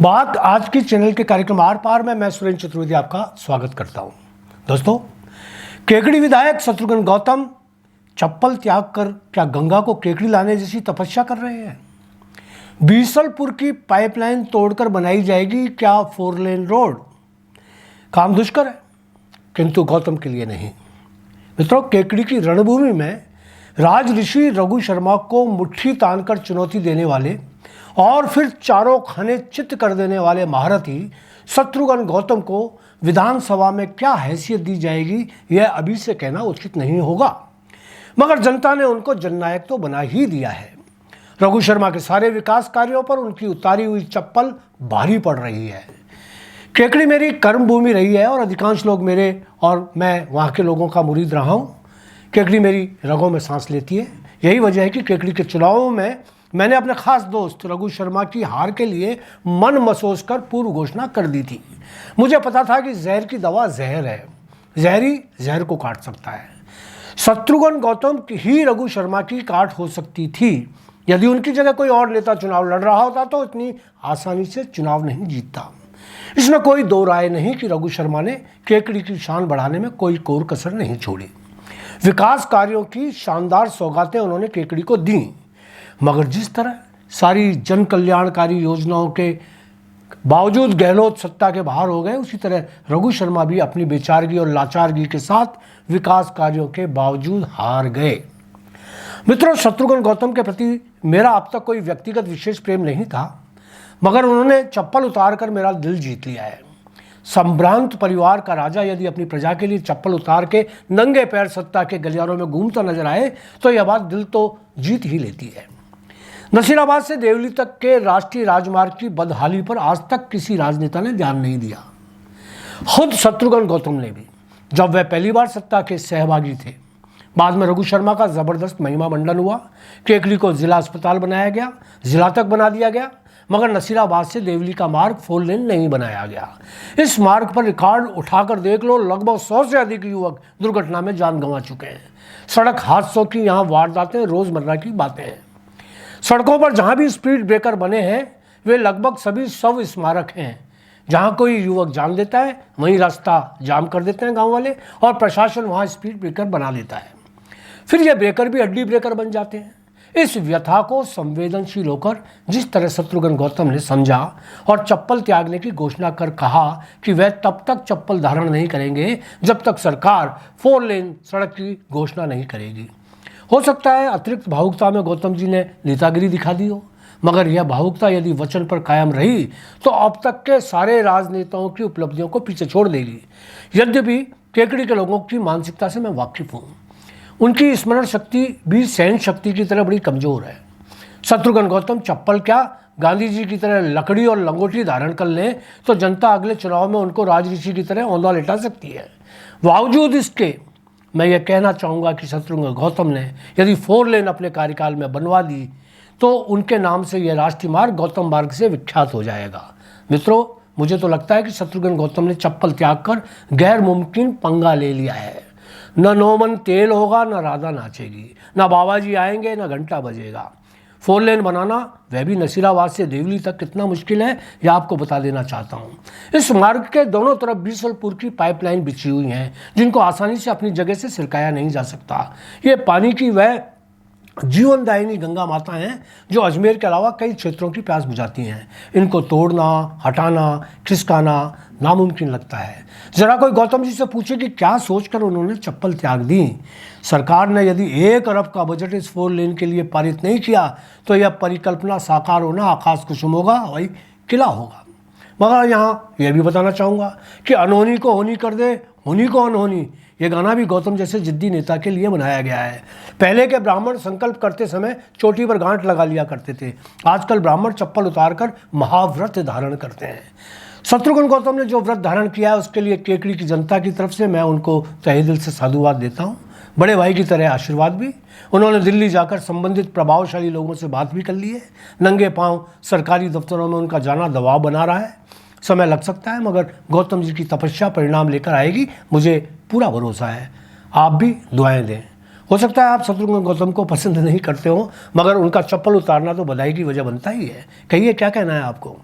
बात आज की चैनल के कार्यक्रम आर पार में मैं सुरेंद्र चतुर्वेदी आपका स्वागत करता हूं। दोस्तों, केकड़ी विधायक शत्रुघ्न गौतम चप्पल त्याग कर क्या गंगा को केकड़ी लाने जैसी तपस्या कर रहे हैं? बीसलपुर की पाइपलाइन तोड़कर बनाई जाएगी क्या 4 लेन रोड? काम दुष्कर है, किंतु गौतम के लिए नहीं। मित्रों, केकड़ी की रणभूमि में राज ऋषि रघु शर्मा को मुट्ठी तानकर चुनौती देने वाले और फिर चारों खाने चित्त कर देने वाले महारथी शत्रुघ्न गौतम को विधानसभा में क्या हैसियत दी जाएगी, यह अभी से कहना उचित नहीं होगा। मगर जनता ने उनको जननायक तो बना ही दिया है। रघु शर्मा के सारे विकास कार्यों पर उनकी उतारी हुई चप्पल भारी पड़ रही है। केकड़ी मेरी कर्म भूमि रही है और अधिकांश लोग मेरे और मैं वहाँ के लोगों का मुरीद रहा हूँ। केकड़ी मेरी रगों में सांस लेती है। यही वजह है कि केकड़ी के चुनावों में मैंने अपने खास दोस्त रघु शर्मा की हार के लिए मन मसोस कर पूर्व घोषणा कर दी थी। मुझे पता था कि जहर की दवा जहर है, जहरी जहर को काट सकता है। शत्रुघ्न गौतम ही रघु शर्मा की काट हो सकती थी। यदि उनकी जगह कोई और नेता चुनाव लड़ रहा होता तो इतनी आसानी से चुनाव नहीं जीतता। इसमें कोई दो राय नहीं कि रघु शर्मा ने केकड़ी की शान बढ़ाने में कोई कोर कसर नहीं छोड़ी। विकास कार्यों की शानदार सौगातें उन्होंने केकड़ी को दी, मगर जिस तरह सारी जन कल्याणकारी योजनाओं के बावजूद गहलोत सत्ता के बाहर हो गए, उसी तरह रघु शर्मा भी अपनी बेचारगी और लाचारगी के साथ विकास कार्यों के बावजूद हार गए। मित्रों, शत्रुघ्न गौतम के प्रति मेरा अब तक कोई व्यक्तिगत विशेष प्रेम नहीं था, मगर उन्होंने चप्पल उतार कर मेरा दिल जीत लिया है। संभ्रांत परिवार का राजा यदि अपनी प्रजा के लिए चप्पल उतार के नंगे पैर सत्ता के गलियारों में घूमता नजर आए तो यह बात दिल तो जीत ही लेती है। नसीराबाद से देवली तक के राष्ट्रीय राजमार्ग की बदहाली पर आज तक किसी राजनेता ने ध्यान नहीं दिया। खुद शत्रुघ्न गौतम ने भी, जब वह पहली बार सत्ता के सहभागी थे। बाद में रघु शर्मा का जबरदस्त महिमा मंडन हुआ, केकड़ी को जिला अस्पताल बनाया गया, जिला तक बना दिया गया, मगर नसीराबाद से देवली का मार्ग 4 लेन नहीं बनाया गया। इस मार्ग पर रिकॉर्ड उठाकर देख लो, लगभग 100 से अधिक युवक दुर्घटना में जान गंवा चुके हैं। सड़क हादसों की यहाँ वारदातें रोजमर्रा की बातें हैं। सड़कों पर जहाँ भी स्पीड ब्रेकर बने हैं वे लगभग सभी शव स्मारक हैं। जहाँ कोई युवक जान देता है वहीं रास्ता जाम कर देते हैं गांव वाले और प्रशासन वहाँ स्पीड ब्रेकर बना लेता है। फिर ये ब्रेकर भी अड्डी ब्रेकर बन जाते हैं। इस व्यथा को संवेदनशील होकर जिस तरह शत्रुघ्न गौतम ने समझा और चप्पल त्यागने की घोषणा कर कहा कि वह तब तक चप्पल धारण नहीं करेंगे जब तक सरकार 4 लेन सड़क की घोषणा नहीं करेगी। हो सकता है अतिरिक्त भावुकता में गौतम जी ने नेतागिरी दिखा दी हो, मगर यह भावुकता यदि वचन पर कायम रही तो अब तक के सारे राजनेताओं की उपलब्धियों को पीछे छोड़ देगी। यद्यपि केकड़ी के लोगों की मानसिकता से मैं वाकिफ हूँ। उनकी स्मरण शक्ति भी सहन शक्ति की तरह बड़ी कमजोर है। शत्रुघ्न गौतम चप्पल क्या गांधी जी की तरह लकड़ी और लंगोटी धारण कर लें तो जनता अगले चुनाव में उनको राजऋषि की तरह औंधा लेटा सकती है। बावजूद इसके मैं ये कहना चाहूँगा कि शत्रुघ्न गौतम ने यदि 4 लेन अपने कार्यकाल में बनवा दी तो उनके नाम से यह राष्ट्रीय मार्ग गौतम मार्ग से विख्यात हो जाएगा। मित्रों, मुझे तो लगता है कि शत्रुघ्न गौतम ने चप्पल त्याग कर गैर मुमकिन पंगा ले लिया है। न नौमन तेल होगा, न राधा नाचेगी, न बाबा जी आएंगे, न घंटा बजेगा। 4 लेन बनाना, वह भी नसीराबाद से देवली तक, कितना मुश्किल है यह आपको बता देना चाहता हूँ। इस मार्ग के दोनों तरफ बीसलपुर की पाइपलाइन बिछी हुई हैं जिनको आसानी से अपनी जगह से सिरकाया नहीं जा सकता। ये पानी की वह जीवनदायिनी गंगा माता हैं जो अजमेर के अलावा कई क्षेत्रों की प्यास बुझाती हैं। इनको तोड़ना, हटाना, खिसकाना नामुमकिन लगता है। जरा कोई गौतम जी से पूछे कि क्या सोचकर उन्होंने चप्पल त्याग दी। सरकार ने यदि 1 अरब का बजट इस 4 लेन के लिए पारित नहीं किया तो यह परिकल्पना साकार होना आकाश कुसुम होगा, वही किला होगा। मगर यहाँ यह भी बताना चाहूँगा कि अनहोनी को होनी कर दे, होनी को अनहोनी, ये गाना भी गौतम जैसे जिद्दी नेता के लिए बनाया गया है। पहले के ब्राह्मण संकल्प करते समय चोटी पर गांठ लगा लिया करते थे, आजकल ब्राह्मण चप्पल उतारकर महाव्रत धारण करते हैं। शत्रुघ्न गौतम ने जो व्रत धारण किया है उसके लिए केकड़ी की जनता की तरफ से मैं उनको तहे दिल से साधुवाद देता हूँ। बड़े भाई की तरह आशीर्वाद भी। उन्होंने दिल्ली जाकर संबंधित प्रभावशाली लोगों से बात भी कर ली है। नंगे पांव सरकारी दफ्तरों में उनका जाना दबाव बना रहा है। समय लग सकता है, मगर गौतम जी की तपस्या परिणाम लेकर आएगी, मुझे पूरा भरोसा है। आप भी दुआएं दें। हो सकता है आप शत्रुघ्न गौतम को पसंद नहीं करते हो, मगर उनका चप्पल उतारना तो बधाई की वजह बनता ही है। कहिए क्या कहना है आपको।